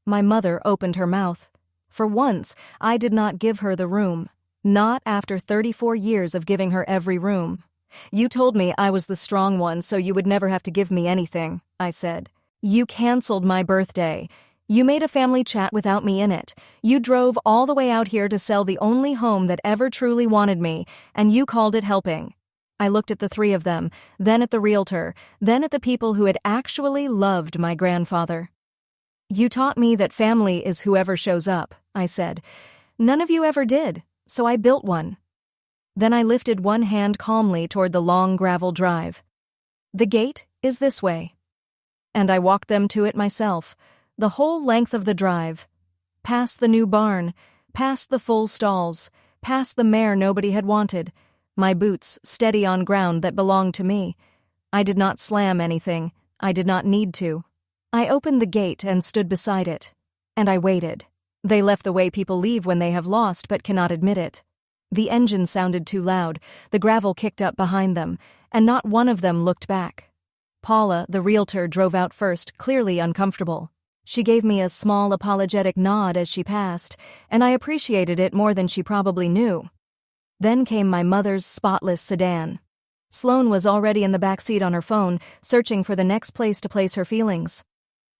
My mother opened her mouth. For once, I did not give her the room. Not after 34 years of giving her every room. "You told me I was the strong one, so you would never have to give me anything," I said. "You canceled my birthday. You made a family chat without me in it. You drove all the way out here to sell the only home that ever truly wanted me, and you called it helping." I looked at the 3 of them, then at the realtor, then at the people who had actually loved my grandfather. "You taught me that family is whoever shows up," I said. "None of you ever did, so I built one." Then I lifted one hand calmly toward the long gravel drive. "The gate is this way." And I walked them to it myself, the whole length of the drive. Past the new barn, past the full stalls, past the mare nobody had wanted, my boots steady on ground that belonged to me. I did not slam anything. I did not need to. I opened the gate and stood beside it. And I waited. They left the way people leave when they have lost but cannot admit it. The engine sounded too loud, the gravel kicked up behind them, and not one of them looked back. Paula, the realtor, drove out first, clearly uncomfortable. She gave me a small apologetic nod as she passed, and I appreciated it more than she probably knew. Then came my mother's spotless sedan. Sloane was already in the back seat on her phone, searching for the next place to place her feelings.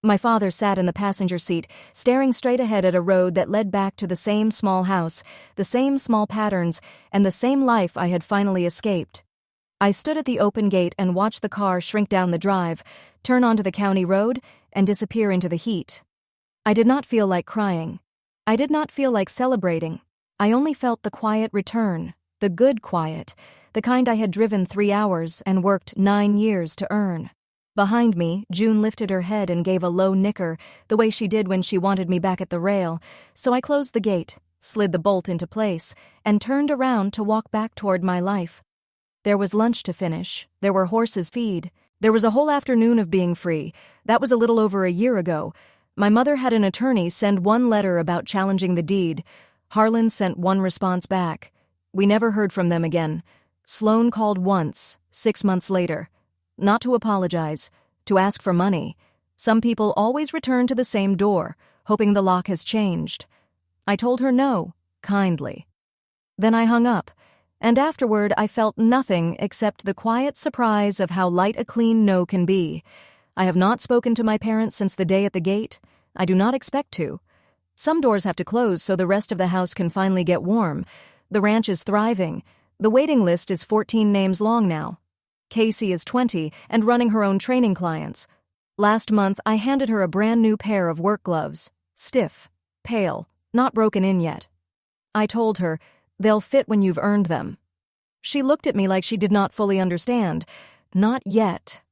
My father sat in the passenger seat, staring straight ahead at a road that led back to the same small house, the same small patterns, and the same life I had finally escaped. I stood at the open gate and watched the car shrink down the drive, turn onto the county road, and disappear into the heat. I did not feel like crying. I did not feel like celebrating. I only felt the quiet return, the good quiet, the kind I had driven 3 hours and worked 9 years to earn. Behind me, June lifted her head and gave a low nicker, the way she did when she wanted me back at the rail, so I closed the gate, slid the bolt into place, and turned around to walk back toward my life. There was lunch to finish, there were horses to feed, there was a whole afternoon of being free. That was a little over a year ago. My mother had an attorney send one letter about challenging the deed. Harlan sent one response back. We never heard from them again. Sloan called once, 6 months later. Not to apologize, to ask for money. Some people always return to the same door, hoping the lock has changed. I told her no, kindly. Then I hung up, and afterward I felt nothing except the quiet surprise of how light a clean no can be. I have not spoken to my parents since the day at the gate. I do not expect to. Some doors have to close so the rest of the house can finally get warm. The ranch is thriving. The waiting list is 14 names long now. Casey is 20 and running her own training clients. Last month, I handed her a brand new pair of work gloves. Stiff, pale, not broken in yet. I told her, they'll fit when you've earned them. She looked at me like she did not fully understand. Not yet.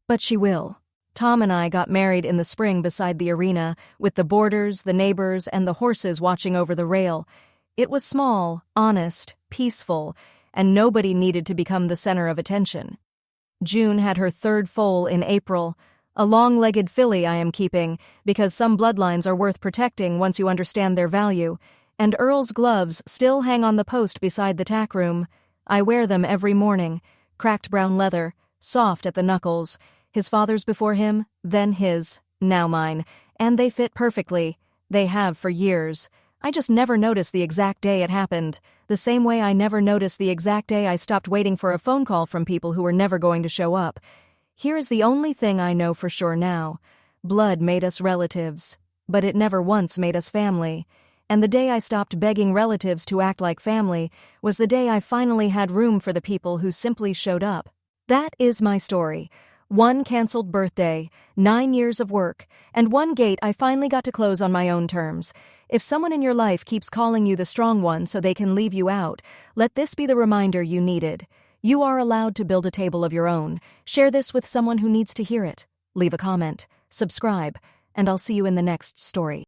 But she will. Tom and I got married in the spring beside the arena, with the boarders, the neighbors, and the horses watching over the rail. It was small, honest, peaceful, and nobody needed to become the center of attention. June had her third foal in April, a long-legged filly I am keeping because some bloodlines are worth protecting once you understand their value, and Earl's gloves still hang on the post beside the tack room. I wear them every morning, cracked brown leather, soft at the knuckles, his father's before him, then his, now mine, and they fit perfectly. They have for years. I just never noticed the exact day it happened, the same way I never noticed the exact day I stopped waiting for a phone call from people who were never going to show up. Here is the only thing I know for sure now. Blood made us relatives, but it never once made us family. And the day I stopped begging relatives to act like family was the day I finally had room for the people who simply showed up. That is my story. One canceled birthday, 9 years of work, and one gate I finally got to close on my own terms. If someone in your life keeps calling you the strong one so they can leave you out, let this be the reminder you needed. You are allowed to build a table of your own. Share this with someone who needs to hear it. Leave a comment, subscribe, and I'll see you in the next story.